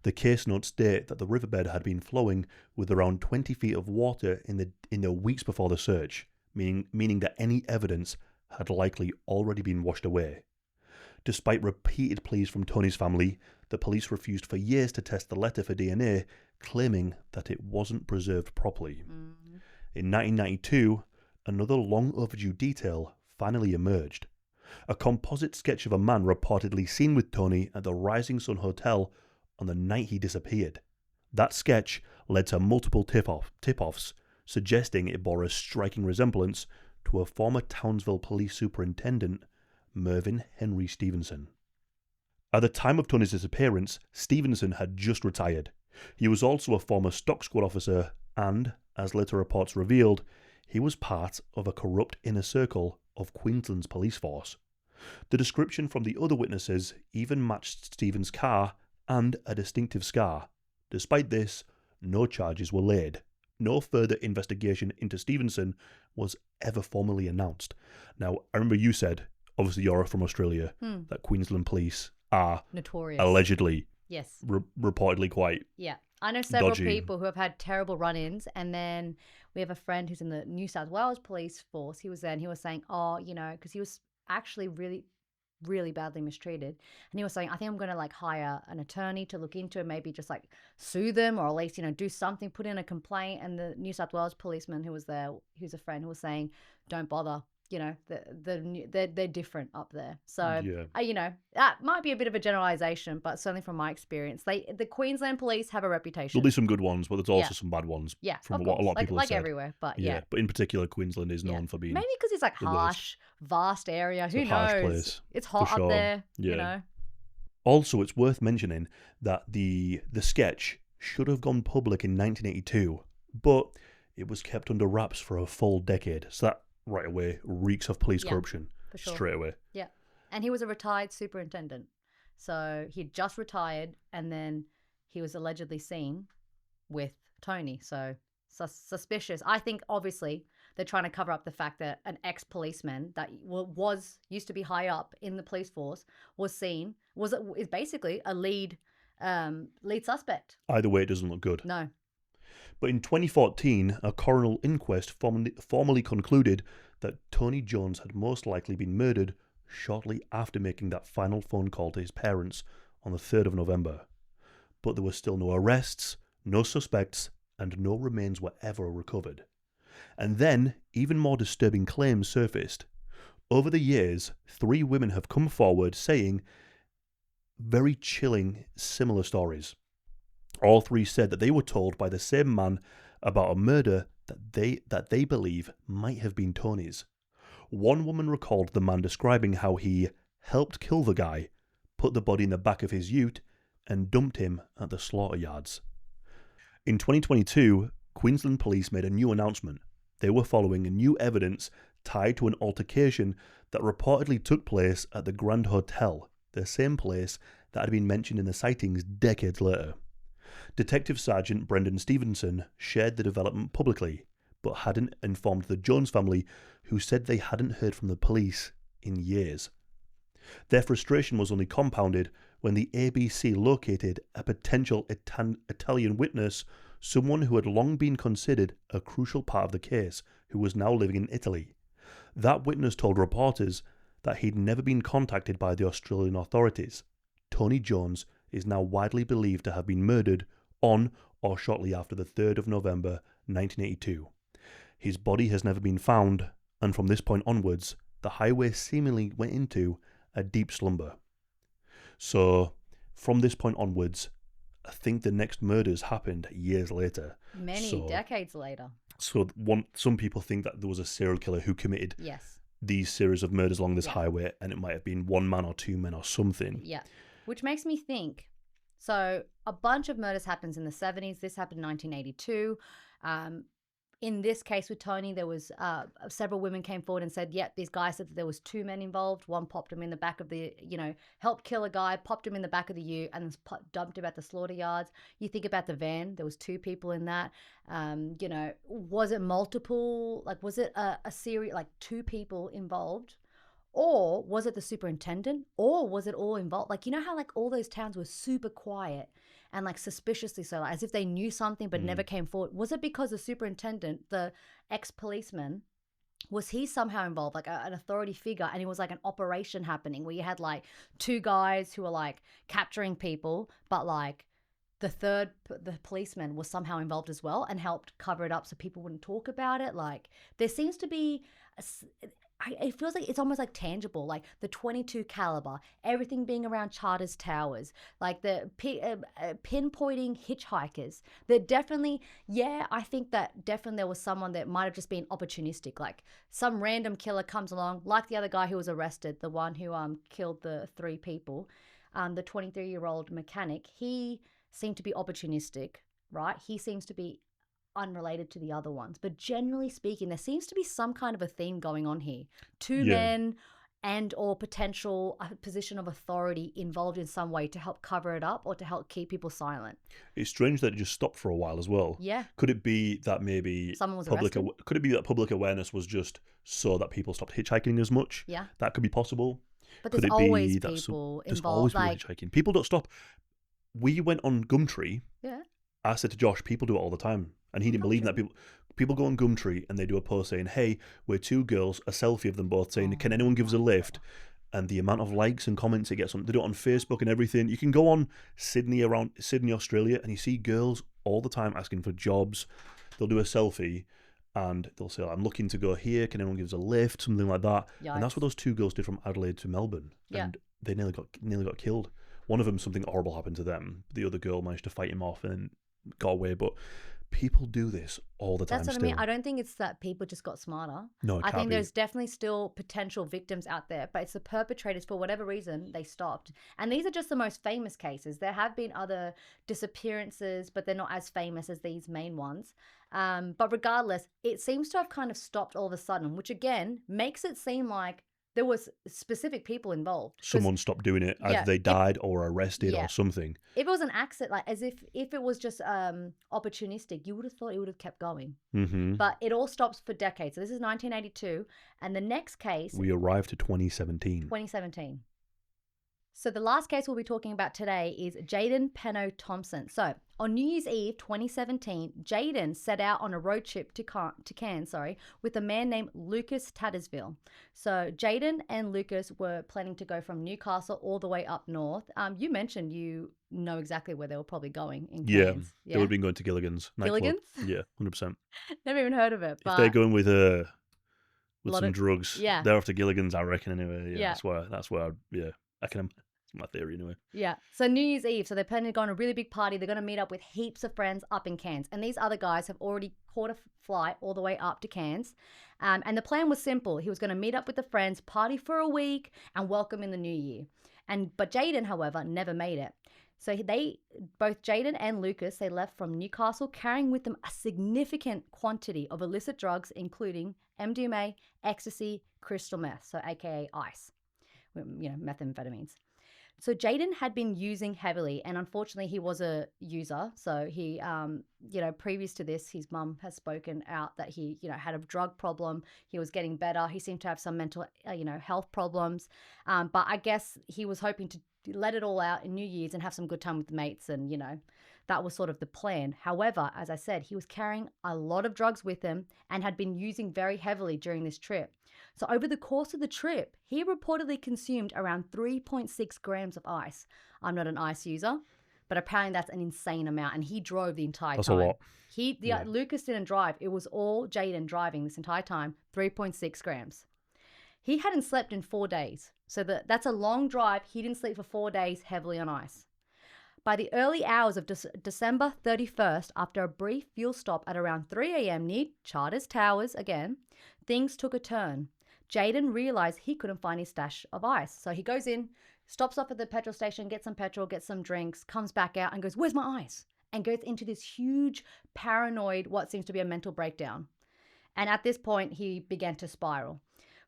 The case notes state that the riverbed had been flowing with around 20 feet of water in the weeks before the search, meaning that any evidence had likely already been washed away. Despite repeated pleas from Tony's family, the police refused for years to test the letter for DNA, claiming that it wasn't preserved properly. In 1992, another long overdue detail finally emerged. A composite sketch of a man reportedly seen with Tony at the Rising Sun Hotel on the night he disappeared. That sketch led to multiple tip-offs, suggesting it bore a striking resemblance to a former Townsville police superintendent, Mervyn Henry Stevenson. At the time of Tony's disappearance, Stevenson had just retired. He was also a former stock squad officer and, as later reports revealed, he was part of a corrupt inner circle of Queensland's police force. The description from the other witnesses even matched Stephen's car and a distinctive scar. Despite this, no charges were laid. No further investigation into Stevenson was ever formally announced. Now, I remember you said, obviously you're from Australia, that Queensland police are notorious. Allegedly, yes, reportedly quite yeah. I know several dodgy. people who have had terrible run-ins, and then we have a friend who's in the New South Wales police force. He was there and he was saying, because he was actually really, really badly mistreated. And he was saying, I think I'm going to like hire an attorney to look into it, maybe just like sue them or at least, do something, put in a complaint. And the New South Wales policeman who was there, who's a friend, who was saying, don't bother. They're different up there. So, yeah. that might be a bit of a generalization, but certainly from my experience, the Queensland police have a reputation. There'll be some good ones, but there's also some bad ones. Yeah, from of what a course. lot of people have said. Everywhere, but yeah. But in particular, Queensland is known for being maybe because it's like the harsh, vast area. Who a harsh knows? place, It's hot for sure. up there. Yeah. Also, it's worth mentioning that the sketch should have gone public in 1982, but it was kept under wraps for a full decade. So that right away reeks of police corruption. For sure. Straight away. Yeah. And he was a retired superintendent. So he'd just retired and then he was allegedly seen with Tony. So suspicious. I think obviously they're trying to cover up the fact that an ex-policeman that used to be high up in the police force is basically a lead suspect. Either way, it doesn't look good. No. But in 2014, a coroner inquest formally concluded that Tony Jones had most likely been murdered shortly after making that final phone call to his parents on the 3rd of November. But there were still no arrests, no suspects, and no remains were ever recovered. And then, even more disturbing claims surfaced. Over the years, 3 women have come forward saying very chilling, similar stories. All 3 said that they were told by the same man about a murder that they believe might have been Tony's. One woman recalled the man describing how he helped kill the guy, put the body in the back of his ute, and dumped him at the slaughter yards. In 2022, Queensland police made a new announcement. They were following new evidence tied to an altercation that reportedly took place at the Grand Hotel, the same place that had been mentioned in the sightings decades later. Detective Sergeant Brendan Stevenson shared the development publicly, but hadn't informed the Jones family, who said they hadn't heard from the police in years. Their frustration was only compounded when the ABC located a potential Italian witness, someone who had long been considered a crucial part of the case, who was now living in Italy. That witness told reporters that he'd never been contacted by the Australian authorities. Tony Jones is now widely believed to have been murdered on or shortly after the 3rd of November 1982. His body has never been found, and from this point onwards, the highway seemingly went into a deep slumber. So, from this point onwards, I think the next murders happened years later. Many decades later. So, some people think that there was a serial killer who committed these series of murders along this highway, and it might have been 1 man or 2 men or something. Yeah, which makes me think. So, a bunch of murders happens in the 70s. This happened in 1982. In this case with Tony, there was several women came forward and said, these guys said that there was 2 men involved. One popped him in the back of the, helped kill a guy, popped him in the back of the ute and then dumped him at the slaughter yards. You think about the van, there was 2 people in that. Was it multiple, was it a series, 2 people involved? Or was it the superintendent? Or was it all involved? How all those towns were super quiet and suspiciously so, as if they knew something but never came forward. Was it because the superintendent, the ex-policeman, was he somehow involved, an authority figure, and it was an operation happening where you had 2 guys who were capturing people, but the policeman was somehow involved as well and helped cover it up so people wouldn't talk about it. There seems to be it feels like it's almost like tangible, like the 22 caliber, everything being around Charters Towers, like the pinpointing hitchhikers. They're definitely, yeah, I think that definitely there was someone that might have just been opportunistic. Like some random killer comes along, like the other guy who was arrested, the one who killed the 3 people, the 23-year-old mechanic. He seemed to be opportunistic, right? He seems to be unrelated to the other ones. But generally speaking, there seems to be some kind of a theme going on here. Two Yeah. men and or potential position of authority involved in some way to help cover it up or to help keep people silent. It's strange that it just stopped for a while as well. Yeah. Could it be that maybe Someone was public arrested? could it be that public awareness was just so that people stopped hitchhiking as much? Yeah. That could be possible. But Could there's it be always that people there's involved. always people hitchhiking? People don't stop. We went on Gumtree. Yeah. I said to Josh, people do it all the time. And he didn't believe that. People go on Gumtree and they do a post saying, hey, we're 2 girls, a selfie of them both saying, can anyone give us a lift? And the amount of likes and comments it gets on, they do it on Facebook and everything. You can go on Sydney, Australia, and you see girls all the time asking for jobs. They'll do a selfie and they'll say, I'm looking to go here. Can anyone give us a lift? Something like that. Yikes. And that's what those 2 girls did from Adelaide to Melbourne. Yeah. And they nearly got killed. One of them, something horrible happened to them. The other girl managed to fight him off and got away. But people do this all the time. That's what still. I mean. I don't think it's that people just got smarter. No, I think there's definitely still potential victims out there, but it's the perpetrators, for whatever reason, they stopped. And these are just the most famous cases. There have been other disappearances, but they're not as famous as these main ones. But regardless, it seems to have kind of stopped all of a sudden, which again makes it seem like there was specific people involved. Someone stopped doing it. Either they died or arrested or something. If it was an accident, like as if it was just opportunistic, you would have thought it would have kept going. Mm-hmm. But it all stops for decades. So this is 1982. And the next case... We arrived to 2017. 2017. So the last case we'll be talking about today is Jaden Penno Thompson. So on New Year's Eve 2017, Jaden set out on a road trip to Cairns, with a man named Lucas Tattersville. So Jaden and Lucas were planning to go from Newcastle all the way up north. You mentioned you know exactly where they were probably going in Cairns. Yeah, they would have been going to Gilligan's nightclub. Gilligan's? Yeah, 100%. Never even heard of it. But if they're going with some drugs, yeah, they're off to Gilligan's, I reckon. Anyway, yeah. That's where. I can. My theory anyway. Yeah. So New Year's Eve. So they're planning to go on a really big party. They're going to meet up with heaps of friends up in Cairns. And these other guys have already caught a flight all the way up to Cairns. And the plan was simple. He was going to meet up with the friends, party for a week, and welcome in the new year. But Jaden, however, never made it. So both Jaden and Lucas, they left from Newcastle carrying with them a significant quantity of illicit drugs, including MDMA, ecstasy, crystal meth, so aka ice, methamphetamines. So Jaden had been using heavily, and unfortunately he was a user. So he, previous to this, his mum has spoken out that he, had a drug problem. He was getting better. He seemed to have some mental, health problems. But I guess he was hoping to let it all out in New Year's and have some good time with the mates. And, that was sort of the plan. However, as I said, he was carrying a lot of drugs with him and had been using very heavily during this trip. So over the course of the trip, he reportedly consumed around 3.6 grams of ice. I'm not an ice user, but apparently that's an insane amount. And he drove the entire time. That's a lot. Lucas didn't drive. It was all Jaden driving this entire time, 3.6 grams. He hadn't slept in 4 days. So that's a long drive. He didn't sleep for 4 days heavily on ice. By the early hours of December 31st, after a brief fuel stop at around 3 a.m. near Charters Towers again, things took a turn. Jaden realized he couldn't find his stash of ice. So he goes in, stops off at the petrol station, gets some petrol, gets some drinks, comes back out and goes, "Where's my ice?" And goes into this huge paranoid, what seems to be a mental breakdown. And at this point, he began to spiral.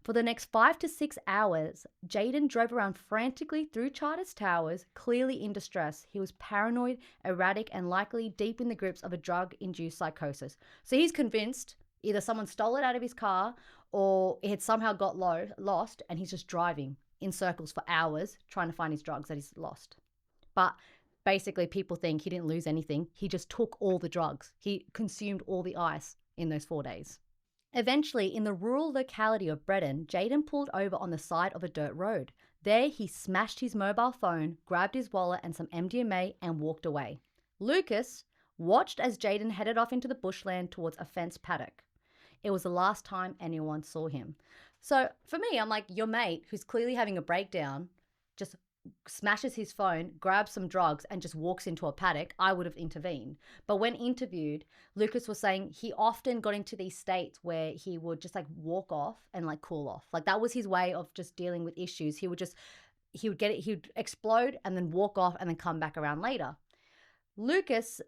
For the next 5 to 6 hours, Jaden drove around frantically through Charters Towers, clearly in distress. He was paranoid, erratic, and likely deep in the grips of a drug-induced psychosis. So he's convinced either someone stole it out of his car or it had somehow got lost, and he's just driving in circles for hours trying to find his drugs that he's lost. But basically, people think he didn't lose anything. He just took all the drugs. He consumed all the ice in those 4 days. Eventually, in the rural locality of Breton, Jaden pulled over on the side of a dirt road. There, he smashed his mobile phone, grabbed his wallet and some MDMA and walked away. Lucas watched as Jaden headed off into the bushland towards a fenced paddock. It was the last time anyone saw him. So for me, I'm like, your mate, who's clearly having a breakdown, just smashes his phone, grabs some drugs, and just walks into a paddock. I would have intervened. But when interviewed, Lucas was saying he often got into these states where he would just like walk off and like cool off. Like that was his way of just dealing with issues. He would get it, he would explode and then walk off and then come back around later. Lucas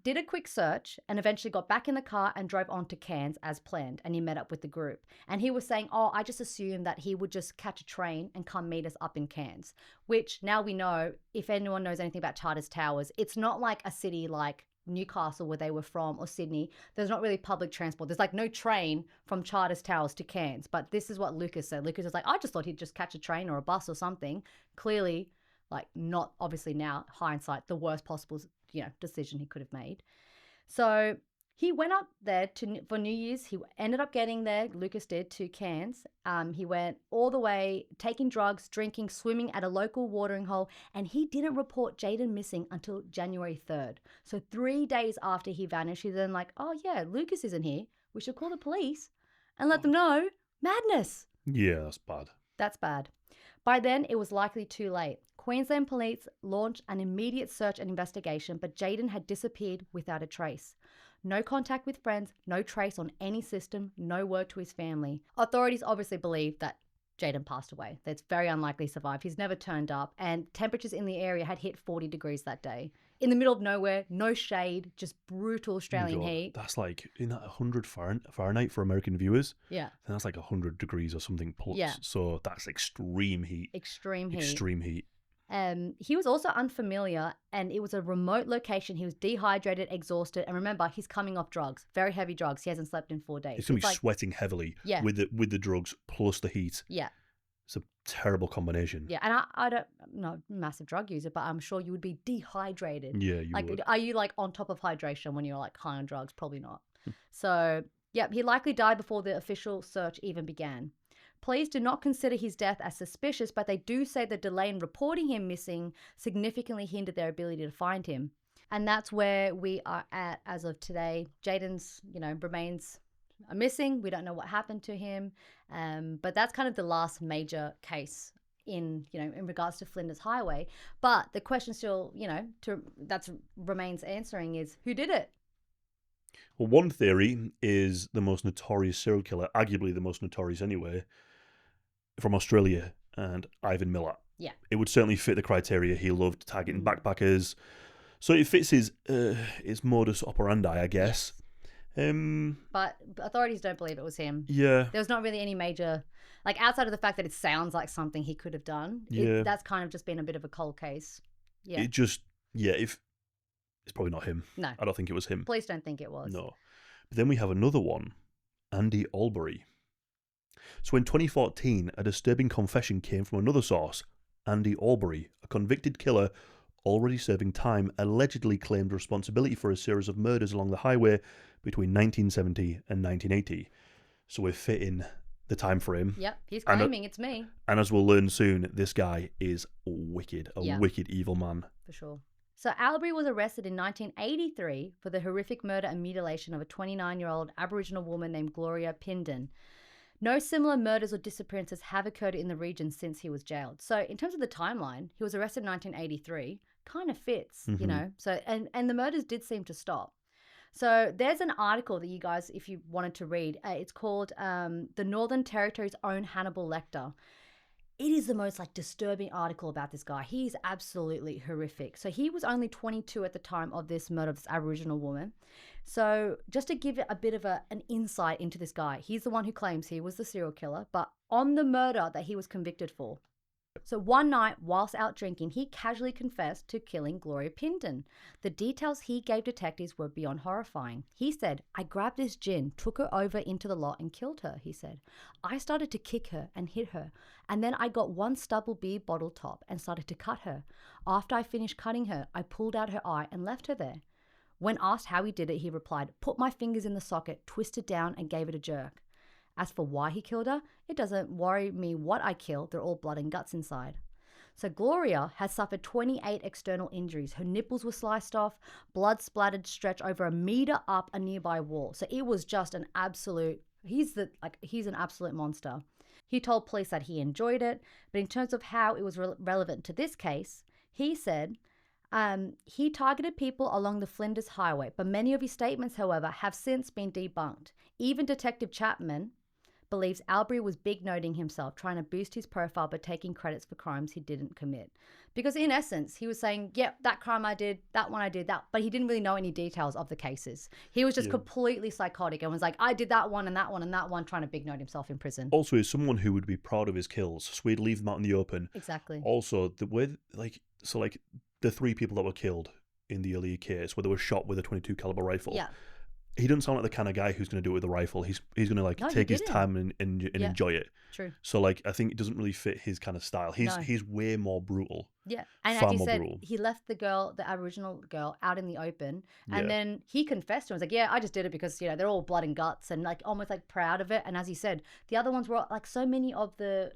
did a quick search and eventually got back in the car and drove on to Cairns as planned, and he met up with the group. And he was saying, I just assumed that he would just catch a train and come meet us up in Cairns, which now we know, if anyone knows anything about Charters Towers, it's not like a city like Newcastle where they were from or Sydney. There's not really public transport. There's like no train from Charters Towers to Cairns. But this is what Lucas said. Lucas was like, I just thought he'd just catch a train or a bus or something. Clearly, like not obviously now, hindsight, the worst possible decision he could have made. So he went up there for New Year's. He ended up getting there, Lucas did, to Cairns. He went all the way, taking drugs, drinking, swimming at a local watering hole, and he didn't report Jayden missing until January 3rd. So 3 days after he vanished, he's then like, oh yeah, Lucas isn't here. We should call the police and let them know. Madness. Yeah, that's bad. That's bad. By then, it was likely too late. Queensland police launched an immediate search and investigation, but Jayden had disappeared without a trace. No contact with friends, no trace on any system, no word to his family. Authorities obviously believe that Jayden passed away. That's very unlikely to survive. He's never turned up, and temperatures in the area had hit 40 degrees that day. In the middle of nowhere, no shade, just brutal Australian heat. That's like, isn't that 100 Fahrenheit for American viewers? Yeah. And that's like 100 degrees or something plus. Yeah. So that's extreme heat. Extreme heat. He was also unfamiliar, and it was a remote location. He was dehydrated, exhausted, and remember, he's coming off drugs, very heavy drugs. He hasn't slept in 4 days. He's going to be sweating heavily with the drugs plus the heat. Yeah. It's a terrible combination. Yeah, and I'm not a massive drug user, but I'm sure you would be dehydrated. Yeah, you would. Are you like on top of hydration when you're like high on drugs? Probably not. So, yeah, he likely died before the official search even began. Police do not consider his death as suspicious, but they do say the delay in reporting him missing significantly hindered their ability to find him. And that's where we are at as of today. Jayden's, remains are missing. We don't know what happened to him. But that's kind of the last major case in regards to Flinders Highway. But the question still, remains answering is, who did it? Well, one theory is the most notorious serial killer, arguably the most notorious anyway, from Australia, and Ivan Miller. Yeah. It would certainly fit the criteria. He loved targeting backpackers. So it fits his modus operandi, I guess. But authorities don't believe it was him. Yeah. There was not really any major, outside of the fact that it sounds like something he could have done. Yeah. That's kind of just been a bit of a cold case. Yeah. It's probably not him. No. I don't think it was him. Police don't think it was. No. But then we have another one, Andy Albury. So in 2014, a disturbing confession came from another source. Andy Albury, a convicted killer already serving time, allegedly claimed responsibility for a series of murders along the highway between 1970 and 1980. So we're fitting the time frame. Yep, he's claiming it's me. And as we'll learn soon, this guy is wicked, wicked evil man. For sure. So Albury was arrested in 1983 for the horrific murder and mutilation of a 29-year-old Aboriginal woman named Gloria Pindon. No similar murders or disappearances have occurred in the region since he was jailed. So in terms of the timeline, he was arrested in 1983, kind of fits, So and the murders did seem to stop. So there's an article that you guys, if you wanted to read, it's called The Northern Territory's Own Hannibal Lecter. It is the most disturbing article about this guy. He is absolutely horrific. So he was only 22 at the time of this murder of this Aboriginal woman. So just to give it a bit of an insight into this guy, he's the one who claims he was the serial killer, but on the murder that he was convicted for. So one night, whilst out drinking, he casually confessed to killing Gloria Pindon. The details he gave detectives were beyond horrifying. He said, I grabbed this gin, took her over into the lot and killed her, he said. I started to kick her and hit her, and then I got one stubble beer bottle top and started to cut her. After I finished cutting her, I pulled out her eye and left her there. When asked how he did it, he replied, put my fingers in the socket, twisted down and gave it a jerk. As for why he killed her, it doesn't worry me what I kill. They're all blood and guts inside. So Gloria has suffered 28 external injuries. Her nipples were sliced off, blood splattered stretch over a meter up a nearby wall. So it was just an absolute He's an absolute monster. He told police that he enjoyed it, but in terms of how it was relevant to this case, he said he targeted people along the Flinders Highway, but many of his statements, however, have since been debunked. Even Detective Chapman believes Albury was big noting himself, trying to boost his profile but taking credits for crimes he didn't commit. Because in essence, he was saying, yeah, that crime I did, that one I did, that, but he didn't really know any details of the cases. He was just completely psychotic and was like, I did that one and that one and that one, trying to big note himself in prison. Also, he's someone who would be proud of his kills, so he'd leave them out in the open. Exactly. Also, the way, the 3 people that were killed in the earlier case, where they were shot with a 22 caliber rifle. Yeah. He doesn't sound like the kind of guy who's going to do it with a rifle. He's going to take his time and enjoy it. True. So I think it doesn't really fit his kind of style. He's way more brutal. Yeah, and far as you more said, brutal. he left the Aboriginal girl, out in the open, and then he confessed and was like, "Yeah, I just did it because they're all blood and guts and almost proud of it." And as you said, the other ones were so many of the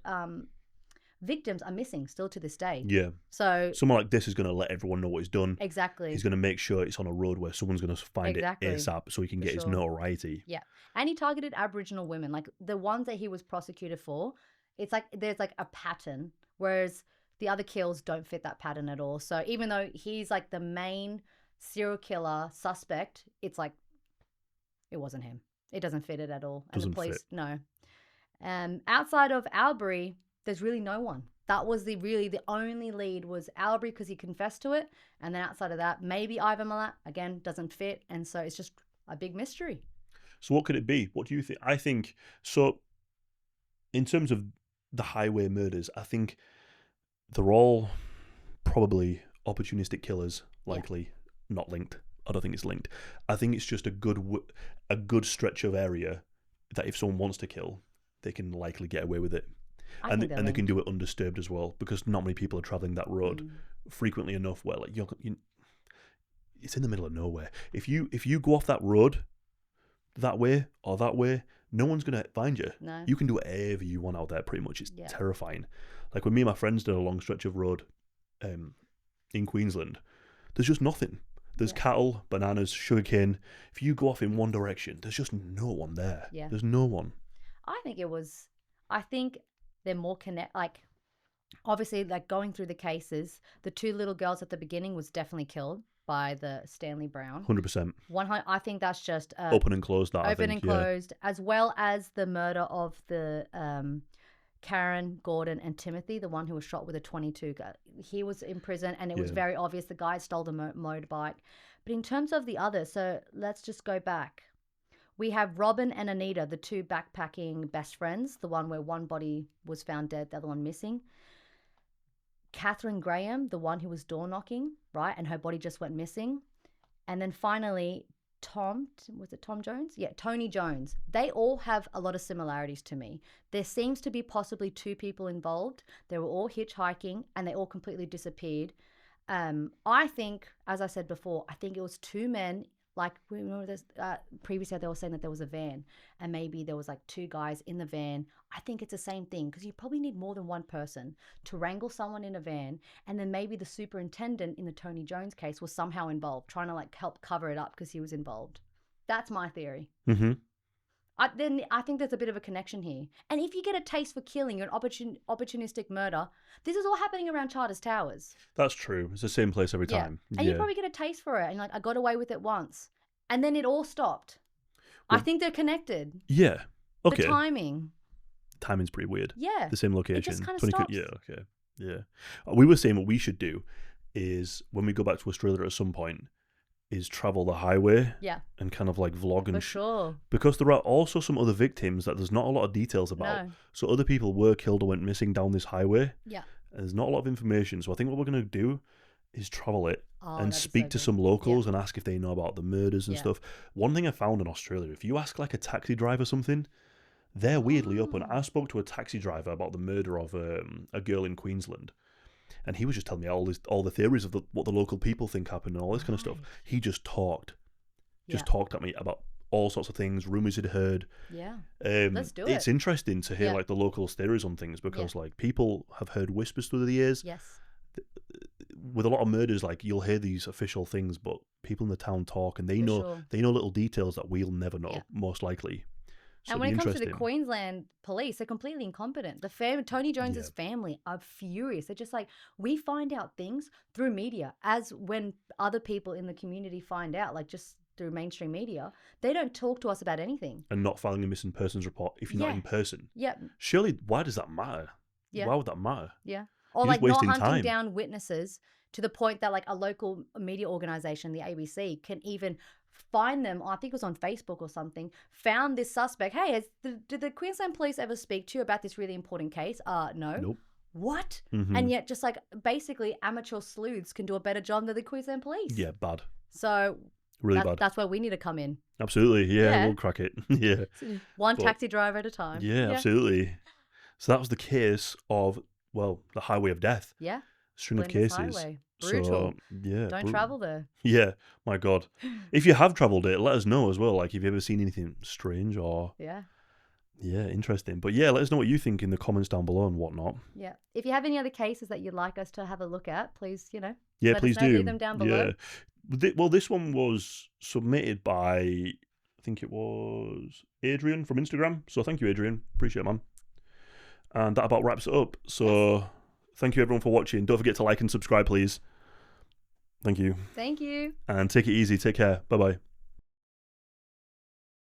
victims are missing still to this day. Yeah. So someone like this is going to let everyone know what he's done. Exactly. He's going to make sure it's on a road where someone's going to find it ASAP so he can get his notoriety. Yeah. And he targeted Aboriginal women, the ones that he was prosecuted for. It's there's a pattern, whereas the other kills don't fit that pattern at all. So even though he's the main serial killer suspect, it's it wasn't him. It doesn't fit it at all. And Doesn't the police, fit. no. Outside of Albury, there's really no one. That was the only lead was Albury because he confessed to it. And then outside of that, maybe Ivan Milat, again, doesn't fit. And so it's just a big mystery. So what could it be? What do you think? I think, so in terms of the highway murders, I think they're all probably opportunistic killers, likely not linked. I don't think it's linked. I think it's just a good stretch of area that if someone wants to kill, they can likely get away with it. And they can do it undisturbed as well, because not many people are traveling that road frequently enough where it's in the middle of nowhere. If you go off that road that way or that way, no one's going to find you. No. You can do whatever you want out there pretty much. It's terrifying. When me and my friends did a long stretch of road in Queensland, there's just nothing. There's cattle, bananas, sugarcane. If you go off in one direction, there's just no one there. Yeah. There's no one. I think they're more obviously going through the cases, the 2 little girls at the beginning was definitely killed by the Stanley Brown. 100%. I think that's just open and closed. Closed, as well as the murder of the Karen, Gordon, and Timothy, the one who was shot with a 22 gun. He was in prison, and it was very obvious the guy stole the motorbike. But in terms of the others, so let's just go back. We have Robin and Anita, the 2 backpacking best friends, the one where one body was found dead, the other one missing. Catherine Graham, the one who was door knocking, right? And her body just went missing. And then finally, was it Tom Jones? Yeah, Tony Jones. They all have a lot of similarities to me. There seems to be possibly 2 people involved. They were all hitchhiking and they all completely disappeared. I think, as I said before, I think it was 2 men. We remember this previously they were saying that there was a van and maybe there was 2 guys in the van. I think it's the same thing, because you probably need more than one person to wrangle someone in a van, and then maybe the superintendent in the Tony Jones case was somehow involved, trying to help cover it up because he was involved. That's my theory. Mm-hmm. I think there's a bit of a connection here. And if you get a taste for killing or an opportunistic murder, this is all happening around Charters Towers. That's true. It's the same place every time. And you probably get a taste for it. And I got away with it once. And then it all stopped. Well, I think they're connected. Yeah. Okay. The timing. Timing's pretty weird. Yeah. The same location. It just kind of stops. Yeah, okay. Yeah. We were saying what we should do is when we go back to Australia at some point, is travel the highway and kind of vlog and for sure, because there are also some other victims that there's not a lot of details about. No. So other people were killed or went missing down this highway. Yeah. And there's not a lot of information. So I think what we're going to do is travel it and speak to so some locals and ask if they know about the murders and stuff. One thing I found in Australia, if you ask a taxi driver something, they're weirdly open. I spoke to a taxi driver about the murder of a girl in Queensland. And he was just telling me all the theories of what the local people think happened and all this kind of stuff. He just talked at me about all sorts of things, rumours he'd heard. Yeah, let's do it. It's interesting to hear the local theories on things, because people have heard whispers through the years. Yes. With a lot of murders, you'll hear these official things, but people in the town talk, and they know little details that we'll never know, most likely. So And it'd when be it comes to the interesting. Queensland police, they're completely incompetent. Tony Jones's family are furious. They're just like, we find out things through media, as when other people in the community find out, like just through mainstream media, they don't talk to us about anything. And not filing a missing persons report if you're not in person. Yeah. Surely, why does that matter? Yeah. Why would that matter? Yeah. Or You're like just not wasting hunting time. down witnesses to the point that like a local media organization, the ABC, can even find them. I think it was on Facebook or something. Found this suspect. Hey, did the Queensland police ever speak to you about this really important case? No. Nope. What? Mm-hmm. And yet, just like basically, amateur sleuths can do a better job than the Queensland police. Yeah, bad. So Really bad. That's where we need to come in. Absolutely. Yeah, Yeah. we'll crack it. Yeah. One taxi driver at a time. Yeah, absolutely. So that was the case of, well, the highway of death. Yeah. String of Flinders cases. Highway. Brutal. So, yeah. Don't travel there. Yeah, my God. If you have travelled it, let us know as well. Like, if you've ever seen anything strange or... Yeah. Yeah, interesting. But yeah, let us know what you think in the comments down below and whatnot. Yeah. If you have any other cases that you'd like us to have a look at, please, Yeah, let please us know, do. leave them down below. Yeah. Well, this one was submitted by, I think it was Adrian from Instagram. So thank you, Adrian. Appreciate it, man. And that about wraps it up. So thank you, everyone, for watching. Don't forget to like and subscribe, please. Thank you. Thank you. And take it easy. Take care. Bye-bye.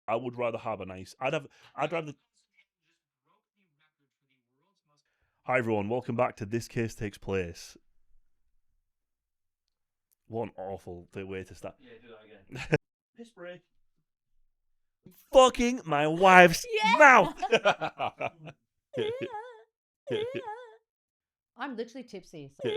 I would rather have a nice... I'd rather... Hi, everyone. Welcome back to This Case Takes Place. What an awful way to start. Yeah, do that again. Piss break. Fucking my wife's mouth. I'm literally tipsy. So.